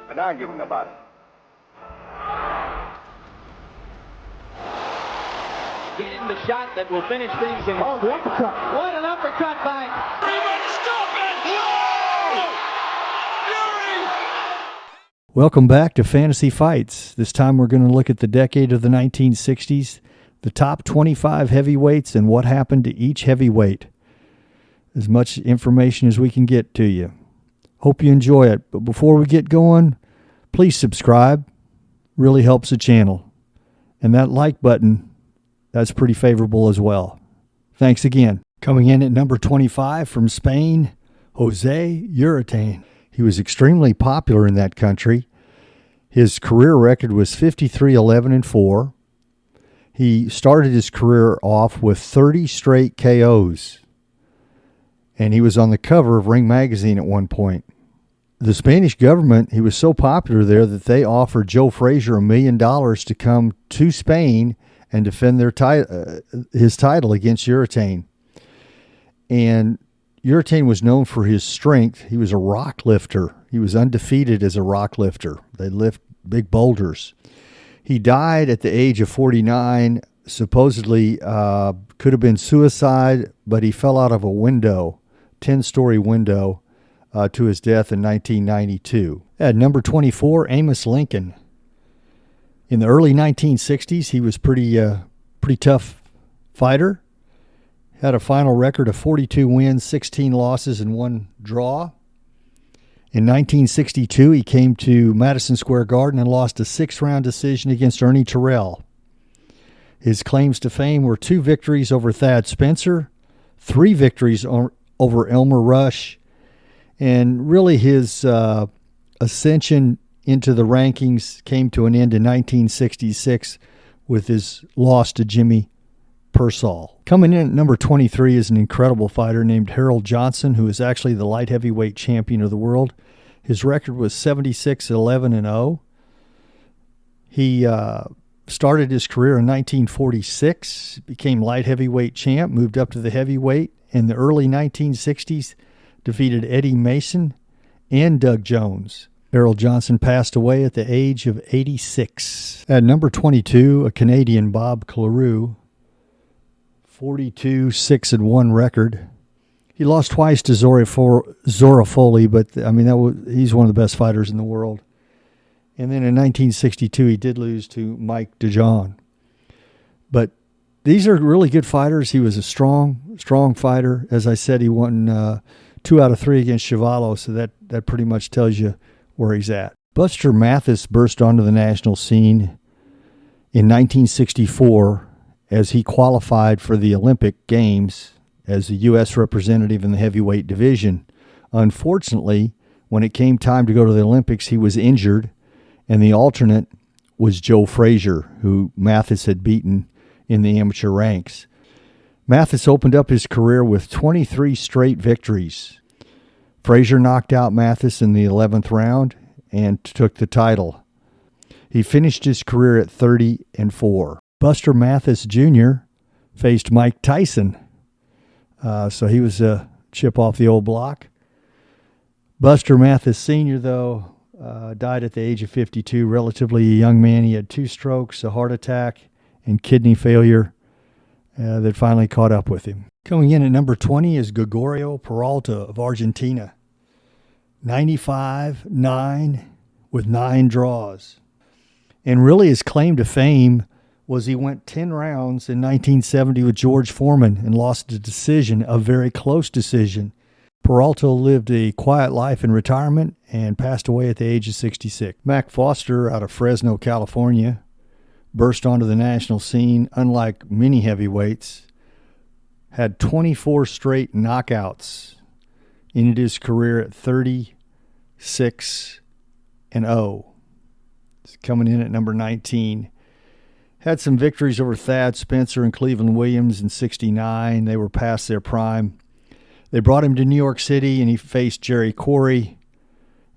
and arguing about it. Getting the shot that will finish things in the uppercut. What an uppercut by... Stop it! Fury! Welcome back to Fantasy Fights. This time we're going to look at the decade of the 1960s, the top 25 heavyweights, and what happened to each heavyweight. As much information as we can get to you. Hope you enjoy it. But before we get going, please subscribe. Really helps the channel. And that like button, that's pretty favorable as well. Thanks again. Coming in at number 25 from Spain, Jose Uritain. He was extremely popular in that country. His career record was 53-11-4. He started his career off with 30 straight KOs. And he was on the cover of Ring magazine at one point. The Spanish government, he was so popular there that they offered Joe Frasier $1 million to come to Spain and defend his title against Uritain. And Uritain was known for his strength. He was a rock lifter. He was undefeated as a rock lifter. They lift big boulders. He died at the age of 49, supposedly could have been suicide, but he fell out of a window, 10-story window, to his death in 1992. At number 24, Amos Lincoln. In the early 1960s, he was pretty tough fighter. Had a final record of 42 wins, 16 losses, and 1 draw. In 1962, he came to Madison Square Garden and lost a 6-round decision against Ernie Terrell. His claims to fame were 2 victories over Thad Spencer, 3 victories over Elmer Rush, and really his ascension into the rankings came to an end in 1966 with his loss to Jimmy Persall. Coming in at number 23 is an incredible fighter named Harold Johnson, who is actually the light heavyweight champion of the world. His record was 76-11-0. He started his career in 1946, became light heavyweight champ, moved up to the heavyweight. In the early 1960s, defeated Eddie Mason and Doug Jones. Harold Johnson passed away at the age of 86. At number 22, a Canadian, Bob Cleroux, 42-6-1 record. He lost twice to Zoro Foley, but he's one of the best fighters in the world. And then in 1962, he did lose to Mike DeJohn. But these are really good fighters. He was a strong fighter. As I said, he won 2 out of 3 against Shiovalo, so that pretty much tells you where he's at. Buster Mathis burst onto the national scene in 1964 as he qualified for the Olympic Games as a U.S. representative in the heavyweight division. Unfortunately, when it came time to go to the Olympics, he was injured, and the alternate was Joe Frasier, who Mathis had beaten in the amateur ranks. Mathis opened up his career with 23 straight victories. Frasier knocked out Mathis in the 11th round and took the title. He finished his career at 30-4. Buster Mathis Jr. faced Mike Tyson, so he was a chip off the old block. Buster Mathis Sr., though, died at the age of 52, relatively a young man. He had 2 strokes, a heart attack, and kidney failure that finally caught up with him. Coming in at number 20 is Gregorio Peralta of Argentina. 95-9 with 9 draws. And really his claim to fame was he went 10 rounds in 1970 with George Foreman and lost a decision, a very close decision. Peralta lived a quiet life in retirement and passed away at the age of 66. Mack Foster out of Fresno, California, burst onto the national scene, unlike many heavyweights, had 24 straight knockouts, ended his career at 36-0. Coming in at number 19. Had some victories over Thad Spencer and Cleveland Williams in 69. They were past their prime. They brought him to New York City, and he faced Jerry Cory.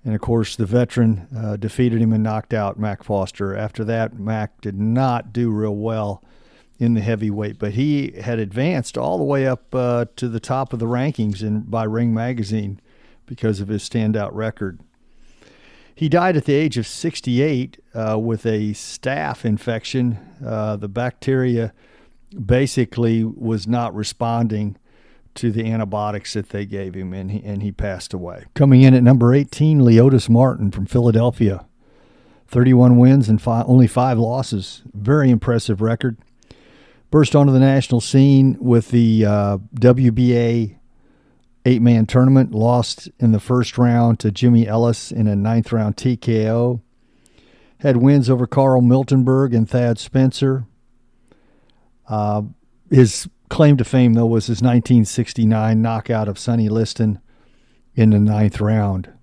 And, of course, the veteran defeated him and knocked out Mack Foster. After that, Mack did not do real well in the heavyweight, but he had advanced all the way up to the top of the rankings by Ring magazine because of his standout record. He died at the age of 68 with a staph infection. The bacteria basically was not responding to the antibiotics that they gave him, and he passed away. Coming in at number 18, Leotus Martin from Philadelphia. 31 wins and only 5 losses. Very impressive record. Burst onto the national scene with the WBA 8-man tournament. Lost in the first round to Jimmy Ellis in a 9th round TKO. Had wins over Carl Miltenberg and Thad Spencer. His claim to fame, though, was his 1969 knockout of Sonny Liston in the 9th round.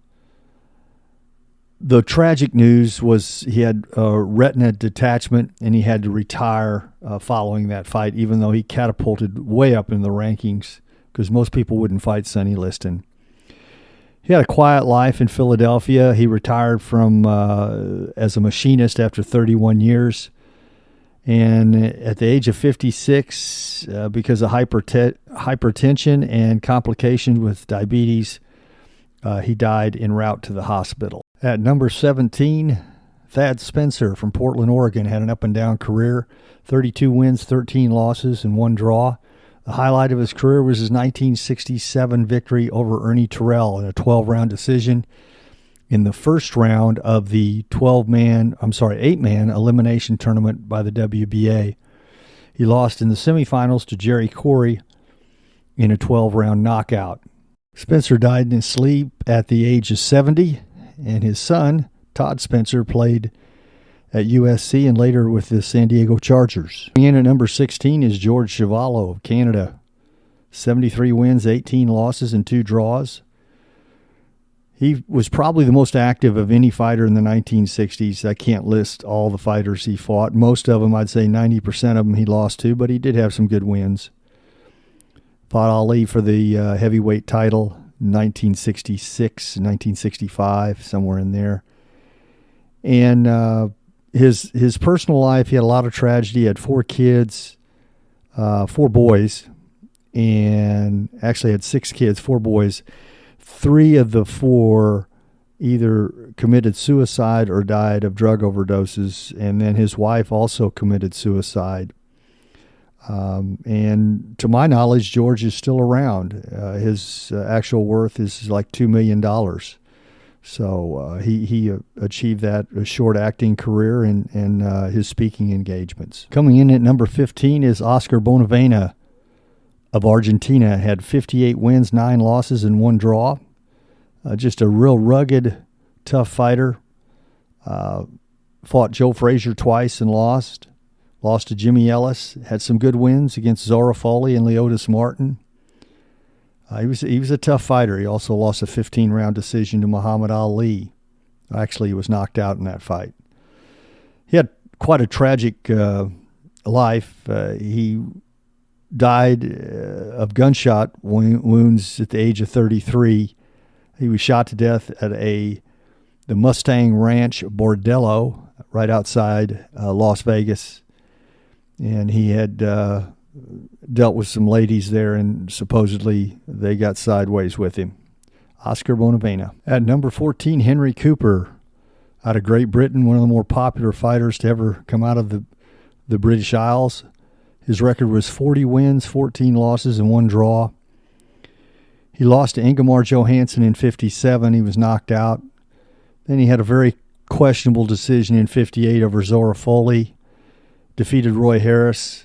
The tragic news was he had retina detachment, and he had to retire following that fight, even though he catapulted way up in the rankings because most people wouldn't fight Sonny Liston. He had a quiet life in Philadelphia. He retired from as a machinist after 31 years. And at the age of 56, because of hypertension and complications with diabetes, he died en route to the hospital. At number 17, Thad Spencer from Portland, Oregon, had an up-and-down career, 32 wins, 13 losses, and 1 draw. The highlight of his career was his 1967 victory over Ernie Terrell in a 12-round decision in the first round of the 8-man elimination tournament by the WBA. He lost in the semifinals to Jerry Cory in a 12-round knockout. Spencer died in his sleep at the age of 70, and his son, Todd Spencer, played at USC and later with the San Diego Chargers. In at number 16 is George Shiovalo of Canada. 73 wins, 18 losses, and 2 draws. He was probably the most active of any fighter in the 1960s. I can't list all the fighters he fought. Most of them, I'd say 90% of them he lost to, but he did have some good wins. Fought Ali for the heavyweight title in 1966, 1965, somewhere in there. And his personal life, he had a lot of tragedy. He had 4 kids, 4 boys, and actually had 6 kids, 4 boys. 3 of the 4 either committed suicide or died of drug overdoses, and then his wife also committed suicide. And to my knowledge, George is still around. His actual worth is like $2 million. So he achieved that a short acting career and his speaking engagements. Coming in at number 15 is Oscar Bonavana of Argentina. Had 58 wins, 9 losses, and 1 draw. Just a real rugged, tough fighter. Fought Joe Frasier twice and lost. Lost to Jimmy Ellis. Had some good wins against Zoro Foley and Leotus Martin. He was a tough fighter. He also lost a 15-round decision to Muhammad Ali. Actually, he was knocked out in that fight. He had quite a tragic life. He died of gunshot wounds at the age of 33. He was shot to death at the Mustang Ranch Bordello right outside Las Vegas. And he had dealt with some ladies there, and supposedly they got sideways with him. Oscar Bonavana. At number 14, Henry Cooper out of Great Britain, one of the more popular fighters to ever come out of the British Isles. His record was 40 wins, 14 losses, and 1 draw. He lost to Ingmar Johansson in 57. He was knocked out. Then he had a very questionable decision in 58 over Zoro Foley. Defeated Roy Harris.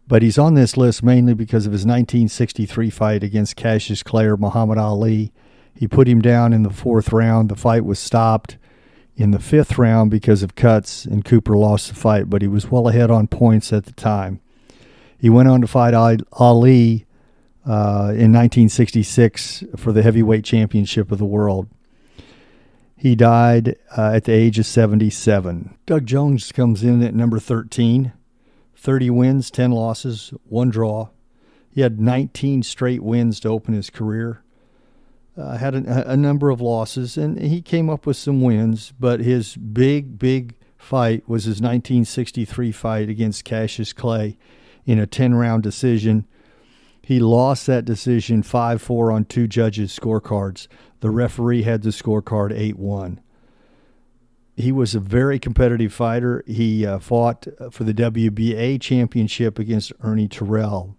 But he's on this list mainly because of his 1963 fight against Cassius Clay or Muhammad Ali. He put him down in the 4th round. The fight was stopped in the 5th round because of cuts, and Cooper lost the fight, but he was well ahead on points at the time. He went on to fight Ali in 1966 for the heavyweight championship of the world. He died at the age of 77. Doug Jones comes in at number 13. 30 wins, 10 losses, 1 draw. He had 19 straight wins to open his career. Had a number of losses, and he came up with some wins, but his big fight was his 1963 fight against Cassius Clay in a 10-round decision. He lost that decision 5-4 on 2 judges' scorecards. The referee had the scorecard 8-1. he was a very competitive fighter. He fought for the WBA championship against Ernie Terrell.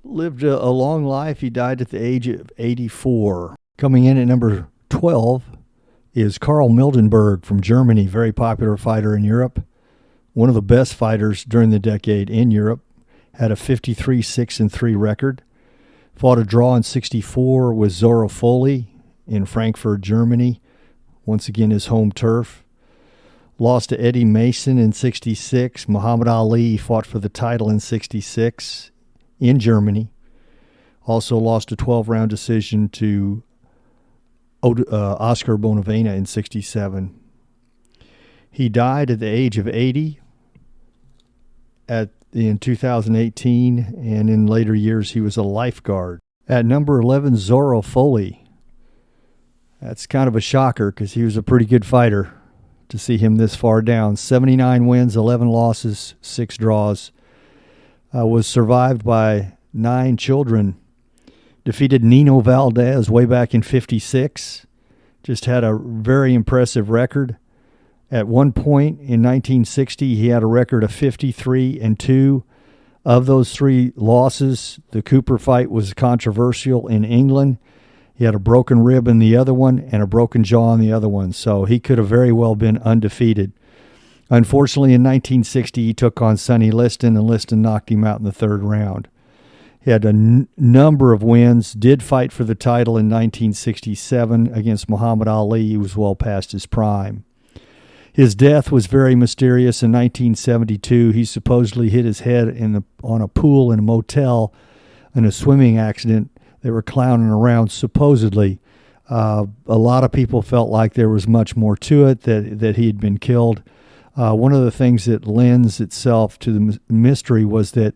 Lived a long life. He died at the age of 84. Coming in at number 12 is Karl Milildenberg from Germany, very popular fighter in Europe. One of the best fighters during the decade in Europe. Had a 53-6-3 record. Fought a draw in 64 with Zoro Foley in Frankfurt, Germany. Once again, his home turf. Lost to Eddie Mason in 66. Muhammad Ali fought for the title in 66 in Germany. Also lost a 12-round decision to Oscar Bonavana in 67. He died at the age of 80 in 2018, and in later years he was a lifeguard. At number 11, Zoro Foley. That's kind of a shocker because he was a pretty good fighter to see him this far down. 79 wins, 11 losses, 6 draws. Was survived by 9 children. Defeated Nino Valdez way back in 56. Just had a very impressive record. At one point in 1960, he had a record of 53-2. Of those 3 losses, the Cooper fight was controversial in England. He had a broken rib in the other one and a broken jaw in the other one, so he could have very well been undefeated. Unfortunately, in 1960, he took on Sonny Liston, and Liston knocked him out in the 3rd round. He had a number of wins, did fight for the title in 1967 against Muhammad Ali. He was well past his prime. His death was very mysterious in 1972. He supposedly hit his head on a pool in a motel in a swimming accident. They were clowning around, supposedly. A lot of people felt like there was much more to it, that he had been killed. One of the things that lends itself to the mystery was that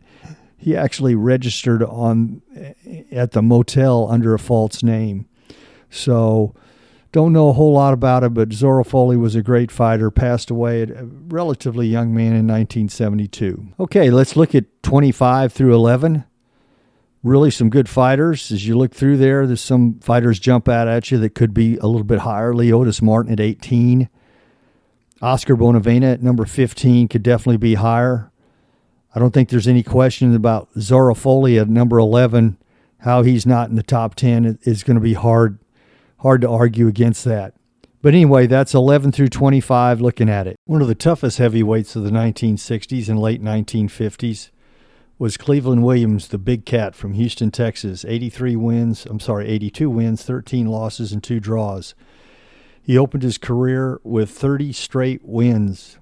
he actually registered at the motel under a false name. So don't know a whole lot about it, but Zoro Foley was a great fighter, passed away at a relatively young man in 1972. Okay, let's look at 25 through 11. Really some good fighters. As you look through there's some fighters jump out at you that could be a little bit higher. Leotus Martin at 18. Oscar Bonavana at number 15 could definitely be higher. I don't think there's any question about Zoro Foley at number 11. How he's not in the top 10 is going to be hard to argue against that. But anyway, that's 11 through 25 looking at it. One of the toughest heavyweights of the 1960s and late 1950s was Cleveland Williams, the big cat from Houston, Texas. 82 wins, 13 losses, and 2 draws. He opened his career with 30 straight wins.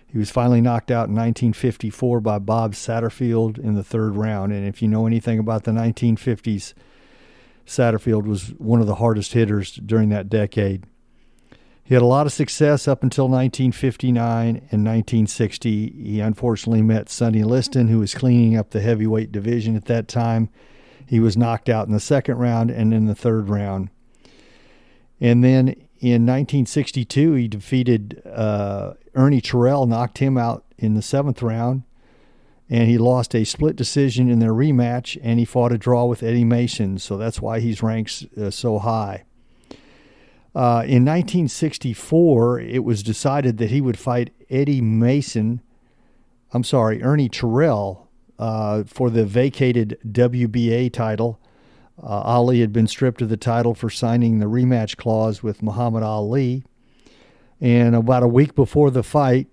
He was finally knocked out in 1954 by Bob Satterfield in the 3rd round. And if you know anything about the 1950s, Satterfield was one of the hardest hitters during that decade. He had a lot of success up until 1959 and 1960. He unfortunately met Sonny Liston, who was cleaning up the heavyweight division at that time. He was knocked out in the 2nd round and in the 3rd round. And then in 1962, he defeated Ernie Terrell, knocked him out in the 7th round. And he lost a split decision in their rematch, and he fought a draw with Eddie Mason. So that's why he's ranked so high. In 1964, it was decided that he would fight Ernie Terrell for the vacated WBA title. Ali had been stripped of the title for signing the rematch clause with Muhammad Ali. And about a week before the fight,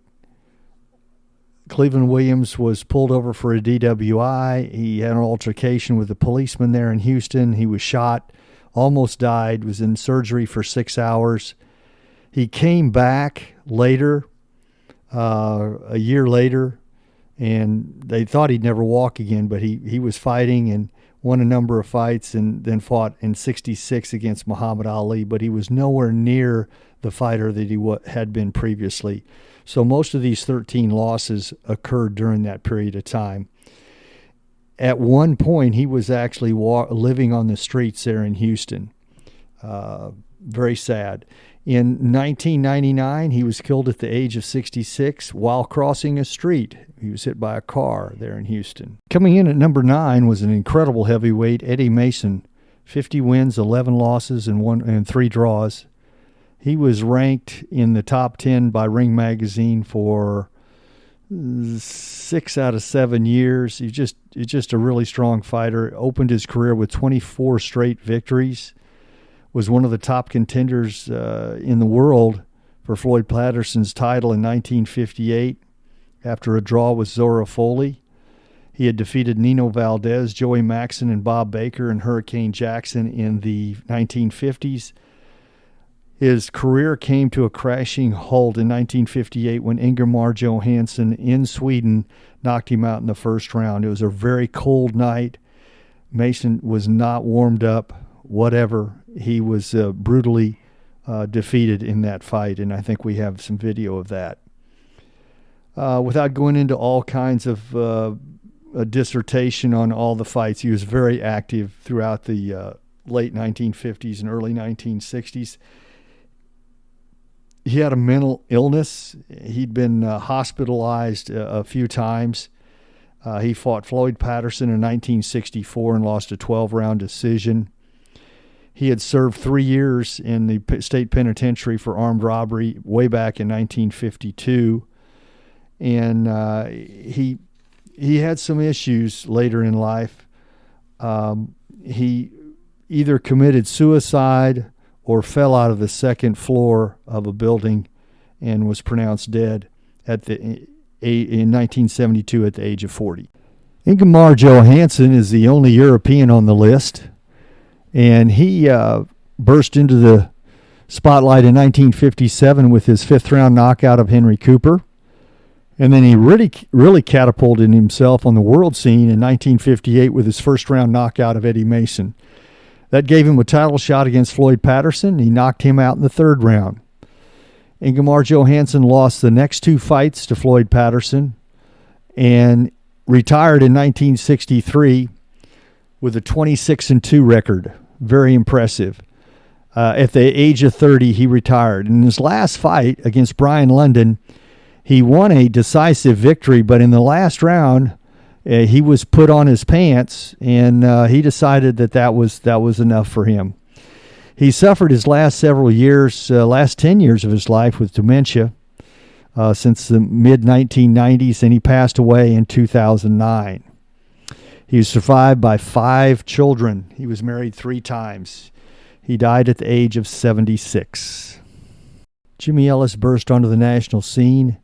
Cleveland Williams was pulled over for a DWI. He had an altercation with a policeman there in Houston. He was shot, almost died, was in surgery for 6 hours. He came back later, a year later, and they thought he'd never walk again, but he was fighting and won a number of fights and then fought in 66 against Muhammad Ali, but he was nowhere near the fighter that he had been previously. So most of these 13 losses occurred during that period of time. At one point, he was actually living on the streets there in Houston. Very sad. In 1999, he was killed at the age of 66 while crossing a street. He was hit by a car there in Houston. Coming in at number 9 was an incredible heavyweight, Eddie Mason. 50 wins, 11 losses, and 3 draws. He was ranked in the top 10 by Ring Magazine for 6 out of 7 years. He's just a really strong fighter. Opened his career with 24 straight victories. Was one of the top contenders in the world for Floyd Patterson's title in 1958 after a draw with Zoro Foley. He had defeated Nino Valdez, Joey Maxson, and Bob Baker and Hurricane Jackson in the 1950s. His career came to a crashing halt in 1958 when Ingmar Johansson in Sweden knocked him out in the first round. It was a very cold night. Mason was not warmed up, whatever. He was brutally defeated in that fight, and I think we have some video of that. Without going into all kinds of a dissertation on all the fights, he was very active throughout the late 1950s and early 1960s. He had a mental illness. He'd been hospitalized a few times. He fought Floyd Patterson in 1964 and lost a 12-round decision. He had served 3 years in the state penitentiary for armed robbery way back in 1952. And he had some issues later in life. He either committed suicide or fell out of the second floor of a building and was pronounced dead in 1972 at the age of 40. Ingmar Johansson is the only European on the list, and he burst into the spotlight in 1957 with his fifth-round knockout of Henry Cooper. And then he really catapulted himself on the world scene in 1958 with his first-round knockout of Eddie Mason. That gave him a title shot against Floyd Patterson. He knocked him out in the third round. Ingmar Johansson lost the next 2 fights to Floyd Patterson and retired in 1963 with a 26-2 record. Very impressive. At the age of 30, he retired. In his last fight against Brian London, he won a decisive victory, but in the last round, he was put on his pants, and he decided that was enough for him. He suffered his last 10 years of his life with dementia since the mid-1990s, and he passed away in 2009. He was survived by 5 children. He was married 3 times. He died at the age of 76. Jimmy Ellis burst onto the national scene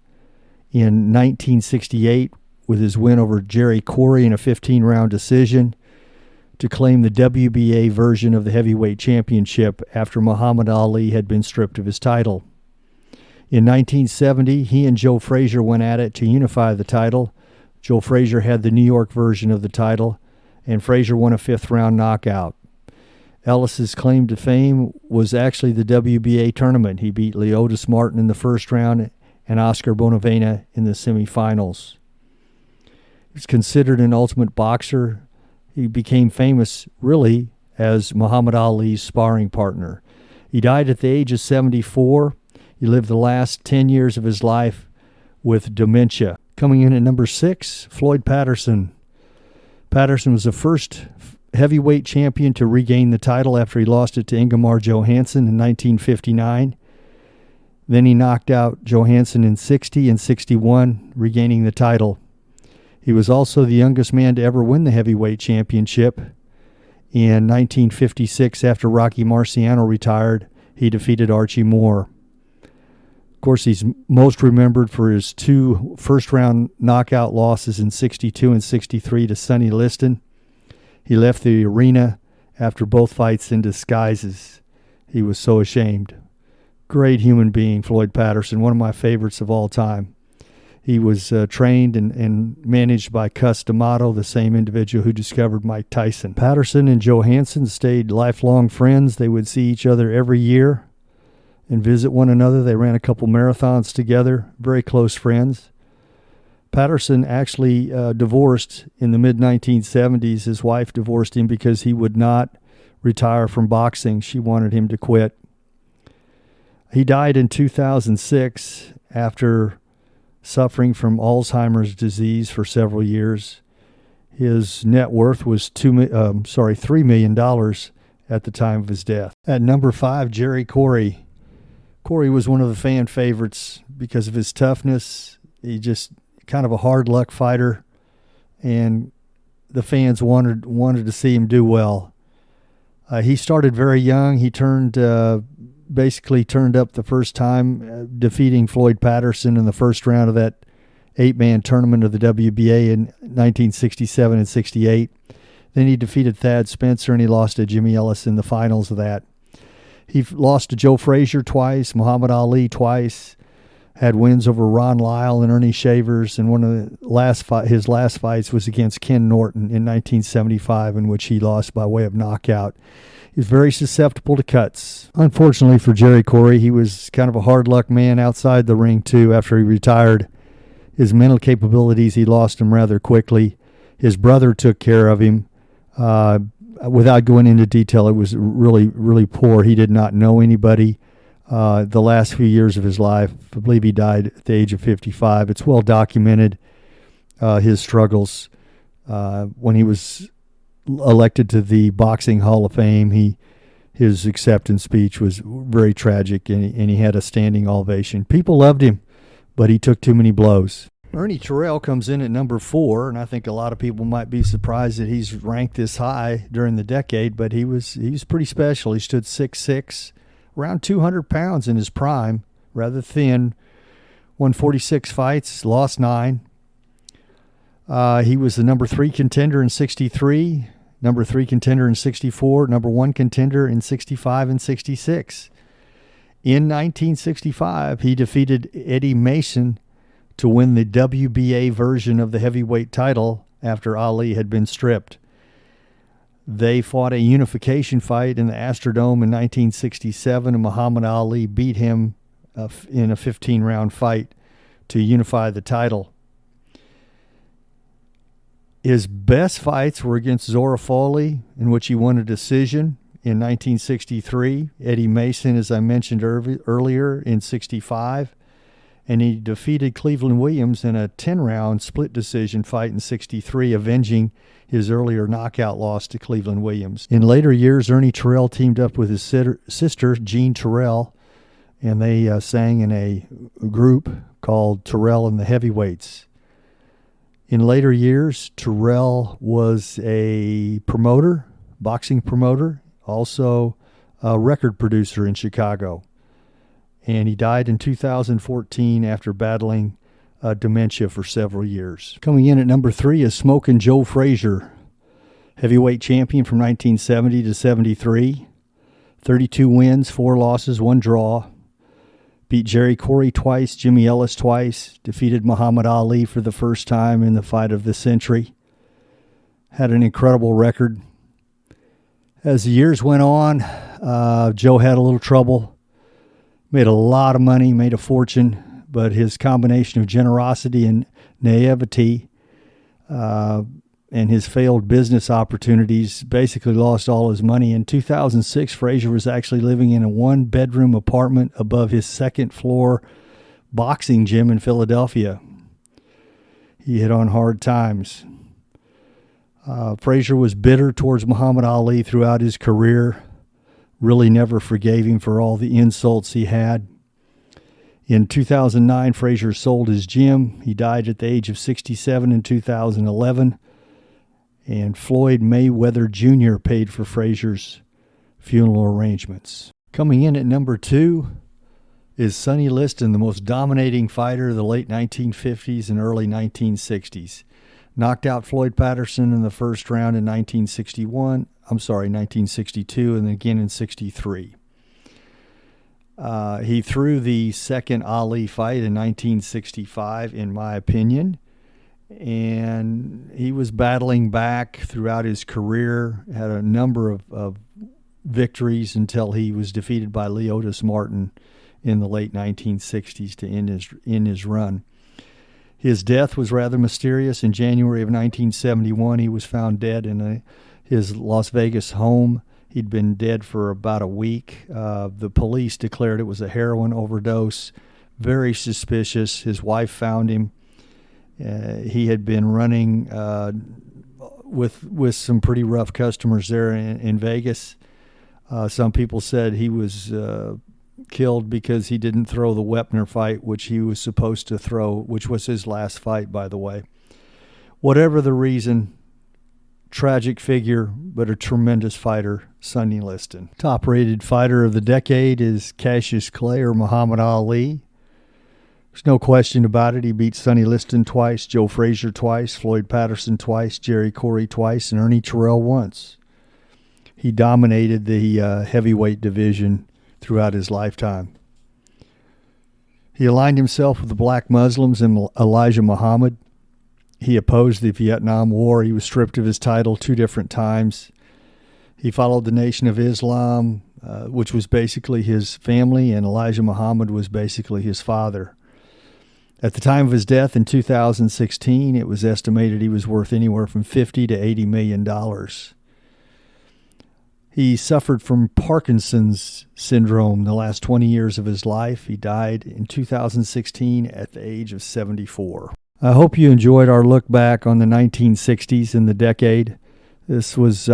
in 1968 with his win over Jerry Cory in a 15-round decision to claim the WBA version of the heavyweight championship after Muhammad Ali had been stripped of his title. In 1970, he and Joe Frasier went at it to unify the title. Joe Frasier had the New York version of the title, and Frasier won a 5th-round knockout. Ellis's claim to fame was actually the WBA tournament. He beat Leotus Martin in the first round and Oscar Bonavana in the semifinals. He's considered an ultimate boxer. He became famous, really, as Muhammad Ali's sparring partner. He died at the age of 74. He lived the last 10 years of his life with dementia. Coming in at number 6, Floyd Patterson. Patterson was the first heavyweight champion to regain the title after he lost it to Ingmar Johansson in 1959. Then he knocked out Johansson in 60 and 61, regaining the title. He was also the youngest man to ever win the heavyweight championship. In 1956, after Rocky Marciano retired, he defeated Archie Moore. Of course, he's most remembered for his 2 first-round knockout losses in 62 and 63 to Sonny Liston. He left the arena after both fights in disguises. He was so ashamed. Great human being, Floyd Patterson, one of my favorites of all time. He was trained and managed by Cus D'Amato, the same individual who discovered Mike Tyson. Patterson and Johansson stayed lifelong friends. They would see each other every year and visit one another. They ran a couple marathons together, very close friends. Patterson actually divorced in the mid-1970s. His wife divorced him because he would not retire from boxing. She wanted him to quit. He died in 2006 after suffering from Alzheimer's disease for several years. His net worth was $3 million at the time of his death. At number 5, Jerry Cory. Cory was one of the fan favorites because of his toughness. He just kind of a hard luck fighter, and the fans wanted to see him do well. He started very young. He basically turned up the first time, defeating Floyd Patterson in the first round of that 8-man tournament of the WBA in 1967 and 68. Then he defeated Thad Spencer, and he lost to Jimmy Ellis in the finals of that. He lost to Joe Frasier twice, Muhammad Ali twice, had wins over Ron Lyle and Ernie Shavers, and one of his last fights was against Ken Norton in 1975, in which he lost by way of knockout. He was very susceptible to cuts. Unfortunately for Jerry Cory, he was kind of a hard luck man outside the ring too. After he retired, his mental capabilities, he lost them rather quickly. His brother took care of him. Without going into detail, it was really, really poor. He did not know anybody. The last few years of his life, I believe he died at the age of 55. It's well documented, his struggles. When he was elected to the Boxing Hall of Fame, his acceptance speech was very tragic, and he had a standing ovation. People loved him, but he took too many blows. Ernie Terrell comes in at number 4, and I think a lot of people might be surprised that he's ranked this high during the decade, but he was pretty special. He stood 6'6", around 200 pounds in his prime, rather thin, won 46 fights, lost 9. He was the number 3 contender in 63, number 3 contender in 64, number 1 contender in 65 and 66. In 1965, he defeated Eddie Mason to win the WBA version of the heavyweight title after Ali had been stripped. They fought a unification fight in the Astrodome in 1967, and Muhammad Ali beat him in a 15-round fight to unify the title. His best fights were against Zoro Foley, in which he won a decision in 1963, Eddie Mason, as I mentioned earlier, in 65, and he defeated Cleveland Williams in a 10-round split decision fight in 63, avenging his earlier knockout loss to Cleveland Williams. In later years, Ernie Terrell teamed up with his sister, Jean Terrell, and they sang in a group called Terrell and the Heavyweights. In later years, Terrell was a promoter, boxing promoter, also a record producer in Chicago. And he died in 2014 after battling dementia for several years. Coming in at number 3 is Smokin' Joe Frasier, heavyweight champion from 1970 to 73. 32 wins, 4 losses, 1 draw. Beat Jerry Cory twice, Jimmy Ellis twice. Defeated Muhammad Ali for the first time in the fight of the century. Had an incredible record. As the years went on, Joe had a little trouble. Made a lot of money, made a fortune, but his combination of generosity and naivety and his failed business opportunities basically lost all his money. In 2006, Frasier was actually living in a 1-bedroom apartment above his second-floor boxing gym in Philadelphia. He hit on hard times. Frasier was bitter towards Muhammad Ali throughout his career. Really never forgave him for all the insults he had. In 2009, Frasier sold his gym. He died at the age of 67 in 2011. And Floyd Mayweather Jr. paid for Frasier's funeral arrangements. Coming in at number 2 is Sonny Liston, the most dominating fighter of the late 1950s and early 1960s. Knocked out Floyd Patterson in the first round in 1962, and then again in 63. He threw the second Ali fight in 1965, in my opinion, and he was battling back throughout his career, had a number of victories until he was defeated by Leotus Martin in the late 1960s to end his run. His death was rather mysterious. In January of 1971, he was found dead in his Las Vegas home. He'd been dead for about a week. The police declared it was a heroin overdose. Very suspicious. His wife found him. He had been running with some pretty rough customers there in Vegas. Some people said he was killed because he didn't throw the Wepner fight, which he was supposed to throw, which was his last fight, by the way. Whatever the reason, tragic figure, but a tremendous fighter, Sonny Liston. Top-rated fighter of the decade is Cassius Clay or Muhammad Ali. There's no question about it. He beat Sonny Liston twice, Joe Frasier twice, Floyd Patterson twice, Cory twice, and Ernie Terrell once. He dominated the heavyweight division throughout his lifetime. He aligned himself with the black Muslims and Elijah Muhammad. He opposed the Vietnam War. He was stripped of his title 2 different times. He followed the Nation of Islam, which was basically his family, and Elijah Muhammad was basically his father. At the time of his death in 2016, it was estimated he was worth anywhere from $50 to $80 million. He suffered from Parkinson's syndrome the last 20 years of his life. He died in 2016 at the age of 74. I hope you enjoyed our look back on the 1960s and the decade. I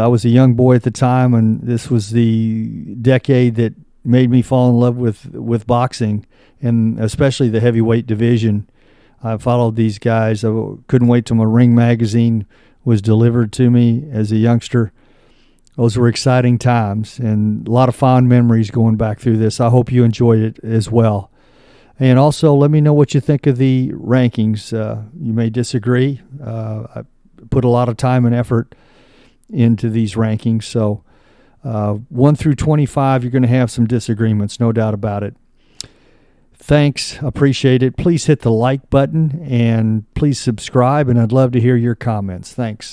was a young boy at the time, and this was the decade that made me fall in love with boxing, and especially the heavyweight division. I followed these guys. I couldn't wait till my Ring magazine was delivered to me as a youngster. Those were exciting times and a lot of fond memories going back through this. I hope you enjoyed it as well. And also, let me know what you think of the rankings. You may disagree. I put a lot of time and effort into these rankings. So 1 through 25, you're going to have some disagreements, no doubt about it. Thanks. Appreciate it. Please hit the like button and please subscribe, and I'd love to hear your comments. Thanks.